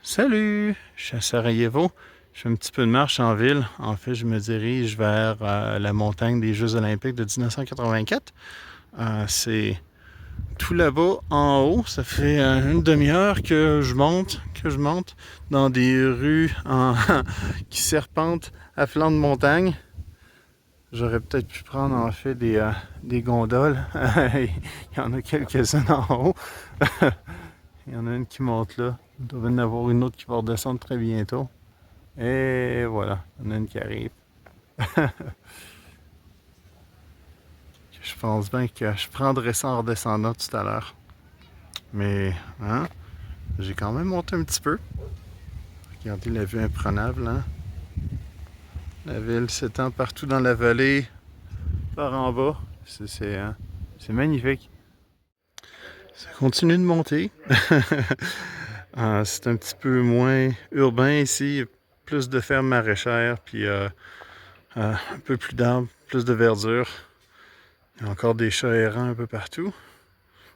Salut! Je suis à Sarajevo. Je fais un petit peu de marche en ville. En fait, je me dirige vers la montagne des Jeux olympiques de 1984. C'est tout là-bas en haut. Ça fait une demi-heure que je monte dans des rues qui serpentent à flanc de montagne. J'aurais peut-être pu prendre en fait des gondoles. Il y en a quelques-unes en haut. Il y en a une qui monte là. Il doit y en avoir une autre qui va redescendre très bientôt. Et voilà, il y en a une qui arrive. Je pense bien que je prendrai ça en redescendant tout à l'heure. Mais, hein, j'ai quand même monté un petit peu. Regardez la vue imprenable, hein. La ville s'étend partout dans la vallée, par en bas. C'est magnifique. Ça continue de monter. C'est un petit peu moins urbain ici. Plus de fermes maraîchères, puis un peu plus d'arbres, plus de verdure. Il y a encore des chats errants un peu partout.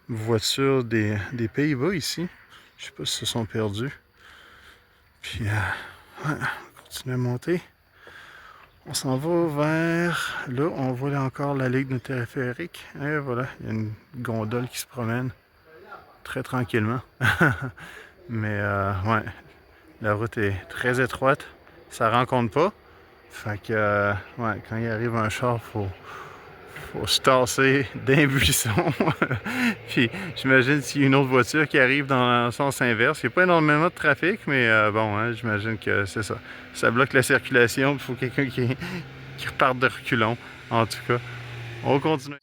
Voitures des Pays-Bas ici. Je sais pas si se sont perdus. Puis, ouais, on continue à monter. On s'en va vers... Là, on voit là encore la ligne de téléphérique. Et voilà, il y a une gondole qui se promène très tranquillement. Mais, ouais, la route est très étroite. Ça rencontre pas. Fait que, ouais, quand il arrive un char, faut se tasser d'un buisson. Puis j'imagine s'il y a une autre voiture qui arrive dans le sens inverse. Il n'y a pas énormément de trafic, mais bon, hein, j'imagine que c'est ça. Ça bloque la circulation. Il faut quelqu'un qui reparte de reculons. En tout cas, on continue.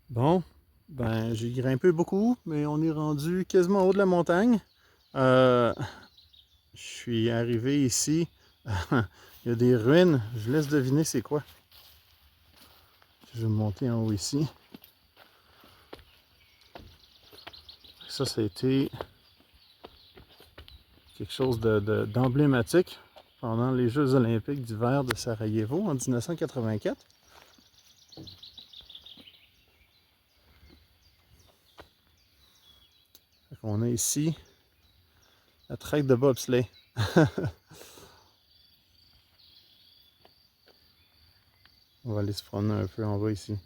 Bon, ben j'ai grimpé beaucoup, mais on est rendu quasiment au haut de la montagne. Euh, je suis arrivé ici. Il y a des ruines. Je laisse deviner c'est quoi. Je vais monter en haut ici. Ça a été quelque chose d'emblématique pendant les Jeux olympiques d'hiver de Sarajevo en 1984. On a ici la track de bobsleigh. On va aller se promener un peu en bas ici.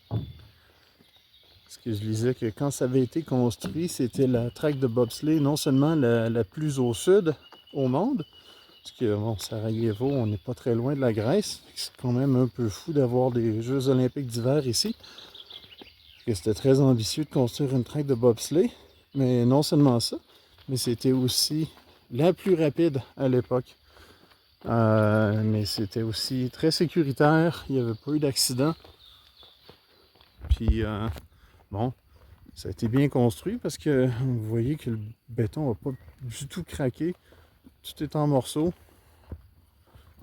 Parce que je disais que quand ça avait été construit, c'était la track de bobsleigh non seulement la plus au sud au monde, parce que bon, Sarajevo, on n'est pas très loin de la Grèce. C'est quand même un peu fou d'avoir des Jeux olympiques d'hiver ici. C'était très ambitieux de construire une track de bobsleigh. Mais non seulement ça, mais c'était aussi la plus rapide à l'époque. Mais c'était aussi très sécuritaire. Il n'y avait pas eu d'accident. Puis, bon, ça a été bien construit parce que vous voyez que le béton n'a pas du tout craqué. Tout est en morceaux.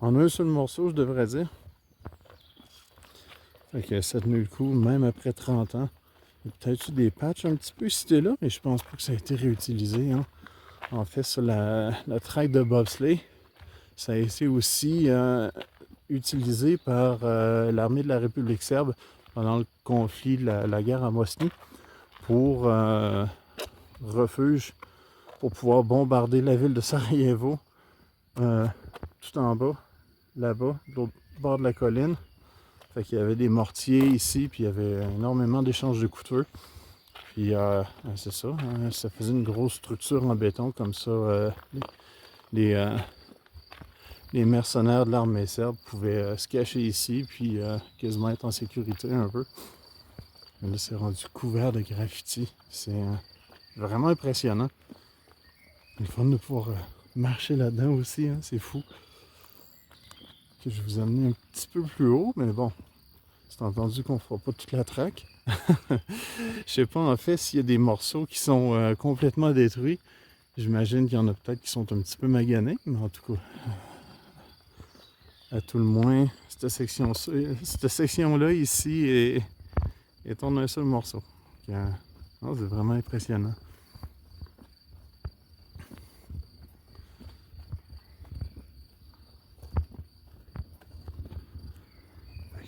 En un seul morceau, je devrais dire. Fait que ça a tenu le coup, même après 30 ans. Il y a peut-être eu des patchs un petit peu ici et là, mais je pense pas que ça a été réutilisé, hein. En fait, sur la track de bobsleigh, ça a été aussi utilisé par l'armée de la République serbe pendant le conflit de la guerre à Bosnie pour refuge, pour pouvoir bombarder la ville de Sarajevo euh, tout en bas, là-bas, de l'autre bord de la colline. Fait qu'il y avait des mortiers ici, puis il y avait énormément d'échanges de coups de feu. Puis c'est ça, hein, ça faisait une grosse structure en béton comme ça. Les, euh, les mercenaires de l'armée serbe pouvaient se cacher ici, puis quasiment être en sécurité un peu. Mais là, c'est rendu couvert de graffitis. vraiment impressionnant. C'est le fun de pouvoir marcher là-dedans aussi, hein, c'est fou. Que je vous ai amené un petit peu plus haut, mais bon, c'est entendu qu'on fera pas toute la traque. Je sais pas en fait s'il y a des morceaux qui sont complètement détruits. J'imagine qu'il y en a peut-être qui sont un petit peu maganés, mais en tout cas, à tout le moins, cette section-là ici est en un seul morceau. Donc, c'est vraiment impressionnant.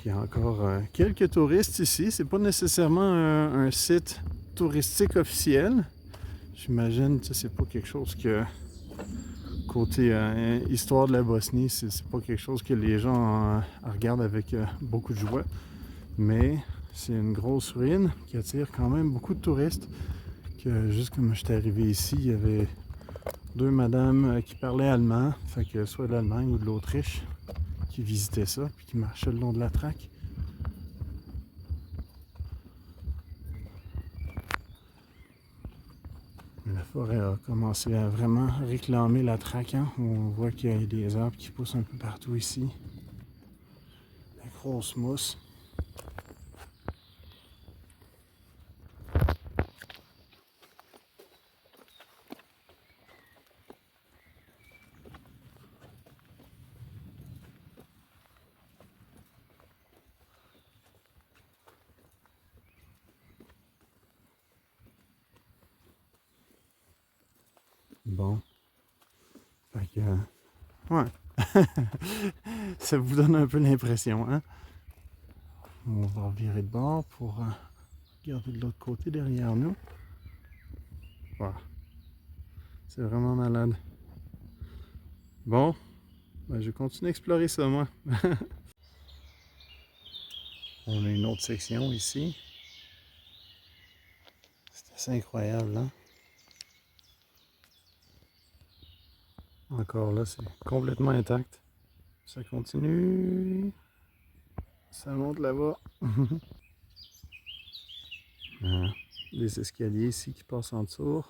Il y a encore quelques touristes ici. C'est pas nécessairement un site touristique officiel. J'imagine que c'est pas quelque chose que, côté histoire de la Bosnie, c'est pas quelque chose que les gens regardent avec beaucoup de joie. Mais c'est une grosse ruine qui attire quand même beaucoup de touristes. Que juste comme j'étais arrivé ici, il y avait deux madames qui parlaient allemand, fait que soit de l'Allemagne ou de l'Autriche, qui visitaient ça, puis qui marchaient le long de la traque. La forêt a commencé à vraiment réclamer la traque, hein. On voit qu'il y a des arbres qui poussent un peu partout ici. La grosse mousse. Bon. Fait que, ouais. Ça vous donne un peu l'impression, hein? On va virer de bord pour regarder de l'autre côté derrière nous. Voilà. C'est vraiment malade. Bon, ben, je continue à explorer ça, moi. On a une autre section ici. C'est assez incroyable, hein? Encore là, c'est complètement intact. Ça continue. Ça monte là-bas. Des escaliers ici qui passent en dessous.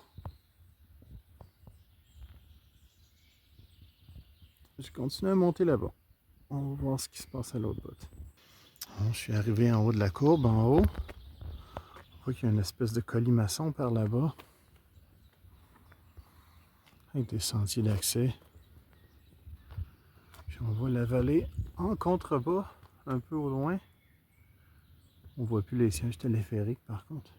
Je continue à monter là-bas. On va voir ce qui se passe à l'autre bout. Je suis arrivé en haut de la courbe, en haut. On voit qu'il y a une espèce de colimaçon par là-bas. Avec des sentiers d'accès. Puis on voit la vallée en contrebas, un peu au loin. On voit plus les sièges téléphériques par contre.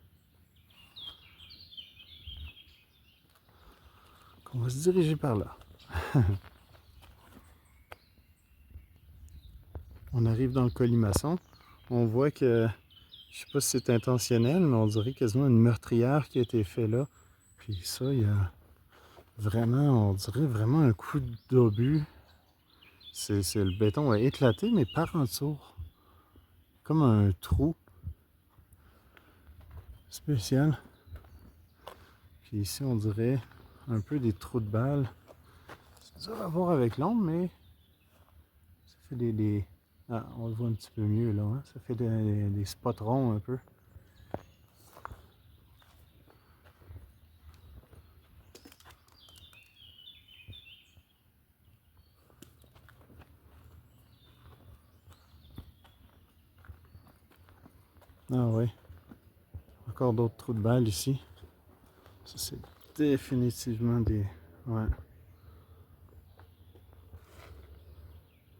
On va se diriger par là. On arrive dans le colimaçon. On voit que, je sais pas si c'est intentionnel, mais on dirait quasiment une meurtrière qui a été faite là. Puis ça, il y a vraiment, on dirait vraiment un coup d'obus. Le béton a éclaté, mais par en dessous. Comme un trou spécial. Puis ici, on dirait un peu des trous de balles. C'est dur à voir avec l'ombre, mais ça fait des... Ah, on le voit un petit peu mieux là. Hein? Ça fait des spots ronds un peu. Ah ouais. Encore d'autres trous de balles ici. Ça, c'est définitivement des... Ouais.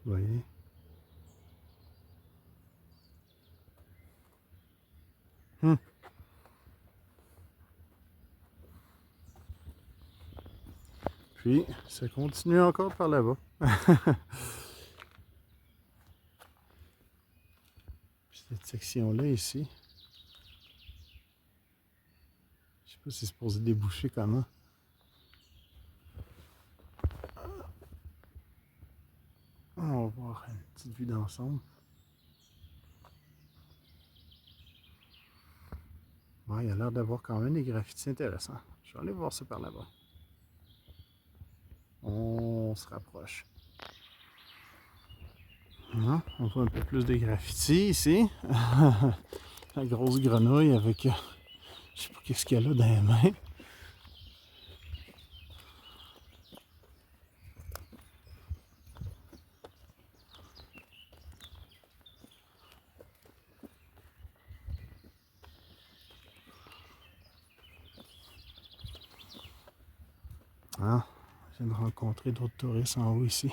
Vous voyez? Puis, ça continue encore par là-bas. Cette section-là ici. Je sais pas si c'est supposé déboucher comment. On va voir une petite vue d'ensemble. Ouais, il y a l'air d'avoir quand même des graffitis intéressants. Je vais aller voir ça par là-bas. On se rapproche. Non, on voit un peu plus de graffitis ici. La grosse grenouille avec... je sais pas qu'est-ce qu'elle a dans les mains. Hein? Je viens de rencontrer d'autres touristes en haut ici.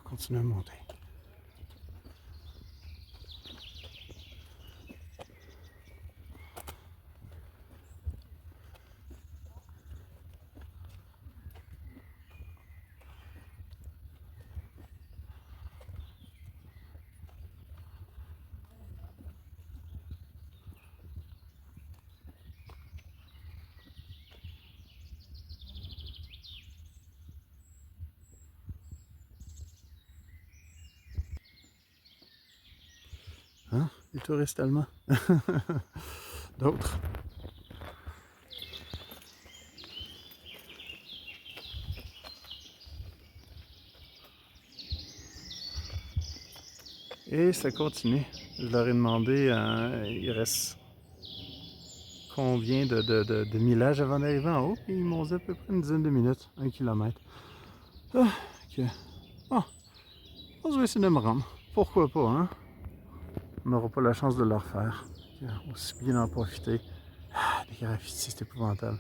On continue à monter. Hein? Les touristes allemands. D'autres. Et ça continue. Je leur ai demandé, il reste combien de millages avant d'arriver en haut. Et ils m'ont dit à peu près une dizaine de minutes, 1 kilomètre. Ah, ok. Ah, je vais essayer de me rendre. Pourquoi pas, hein? On n'aura pas la chance de le refaire. Aussi bien d'en profiter. Ah, les graffitis, c'est épouvantable.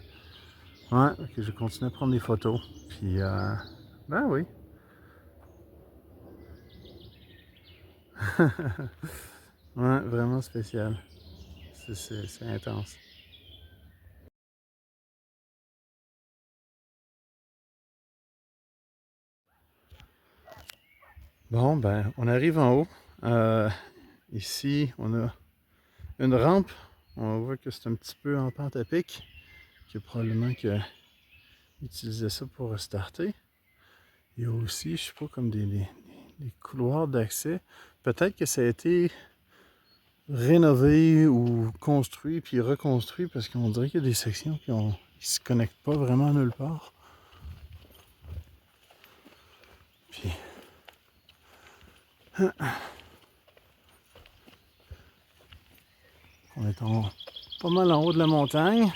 Ouais, ok, je continue à prendre des photos. Puis, ben oui. Ouais, vraiment spécial. C'est intense. Bon, ben, on arrive en haut. Ici, on a une rampe. On voit que c'est un petit peu en pente à pic. Que probablement que utiliser ça pour starter. Il y a aussi, je sais pas, comme des couloirs d'accès. Peut-être que ça a été rénové ou construit puis reconstruit parce qu'on dirait qu'il y a des sections qui se connectent pas vraiment nulle part. Puis on est pas mal en haut de la montagne.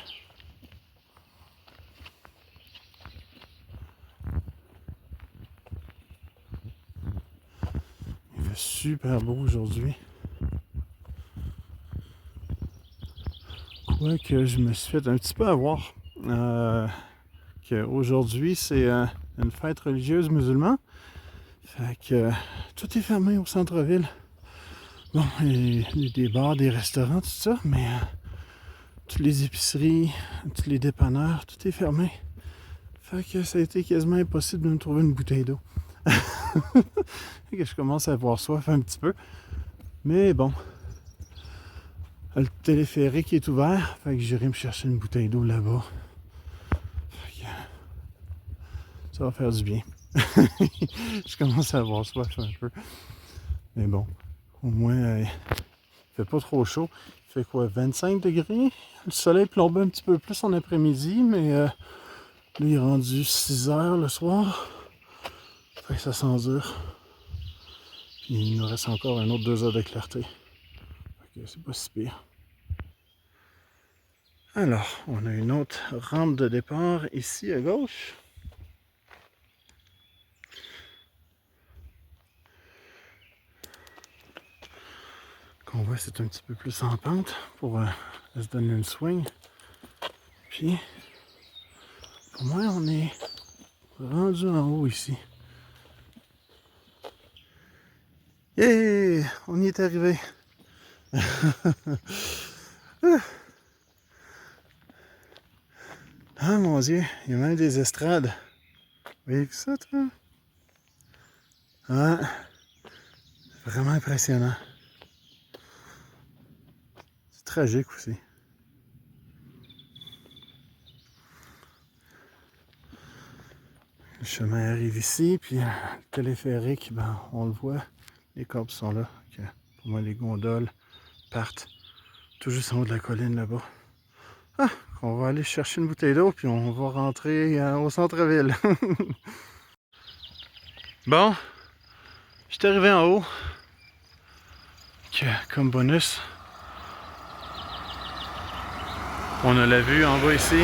Il fait super beau aujourd'hui. Quoique je me suis fait un petit peu avoir. Qu'aujourd'hui c'est une fête religieuse musulmane. Fait que tout est fermé au centre-ville. Bon, il y a des bars, des restaurants, tout ça, mais toutes les épiceries, tous les dépanneurs, tout est fermé. Fait que ça a été quasiment impossible de me trouver une bouteille d'eau. Fait que je commence à avoir soif un petit peu. Mais bon, le téléphérique est ouvert, fait que j'irai me chercher une bouteille d'eau là-bas. Fait que ça va faire du bien. Je commence à avoir soif un peu. Mais bon, au moins, il fait pas trop chaud. Il fait quoi, 25 degrés? Le soleil plombe un petit peu plus en après-midi, mais là, il est rendu 6 heures le soir. Fait que ça s'endure. Puis il nous reste encore un autre 2 heures de clarté. Fait que c'est pas si pire. Alors, on a une autre rampe de départ ici à gauche. Qu'on voit, c'est un petit peu plus en pente pour se donner une swing. Puis, pour moi, on est rendu en haut ici. Yeah! On y est arrivé. Ah mon Dieu, il y a même des estrades. Vous voyez ça, toi? Ah, vraiment impressionnant. C'est tragique aussi. Le chemin arrive ici, puis le téléphérique, ben, on le voit, les cordes sont là. Okay. Pour moi, les gondoles partent tout juste en haut de la colline là-bas. Ah, on va aller chercher une bouteille d'eau, puis on va rentrer au centre-ville. Bon, je suis arrivé en haut. Comme bonus, on a la vue en bas ici.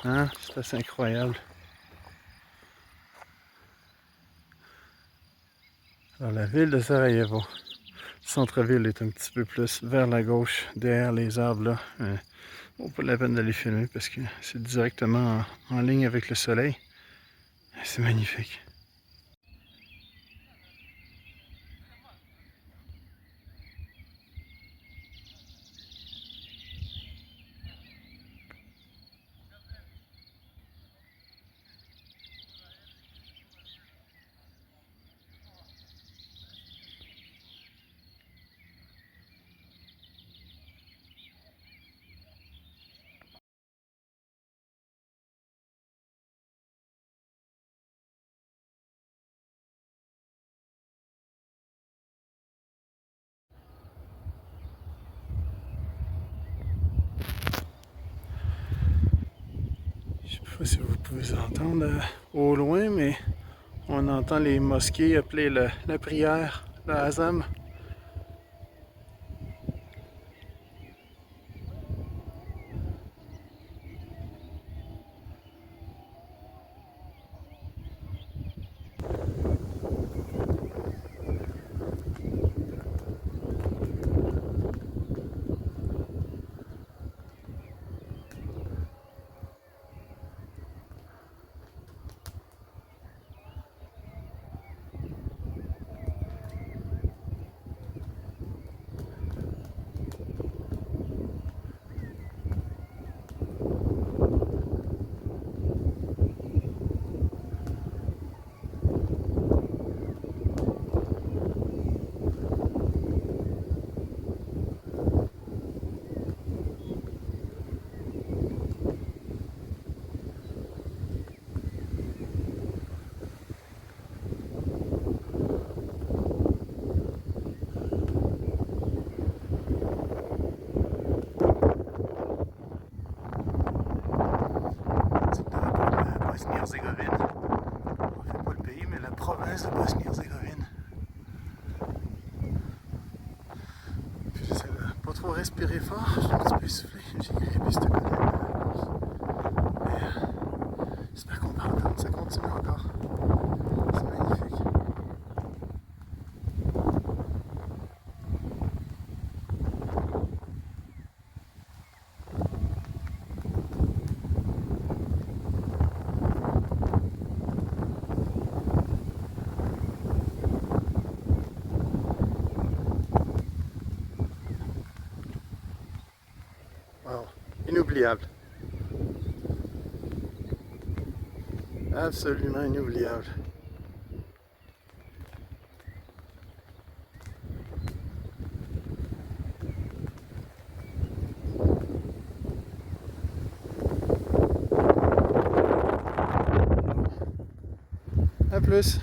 Hein? C'est assez incroyable. Alors, la ville de Sarajevo. Le centre-ville est un petit peu plus vers la gauche, derrière les arbres là. Vaut pas la peine d'aller filmer parce que c'est directement en ligne avec le soleil. C'est magnifique. Je sais pas si vous pouvez entendre au loin, mais on entend les mosquées appeler la prière, le Azam. Bosnie-Herzégovine. On fait pas le pays, mais la province de Bosnie-Herzégovine. Puis j'essaie de pas trop respirer fort, je suis un petit peu essoufflé. J'ai grippé cette colline. Mais j'espère qu'on va entendre, ça continue encore. C'est magnifique. Wow, inoubliable. Absolument inoubliable. À plus.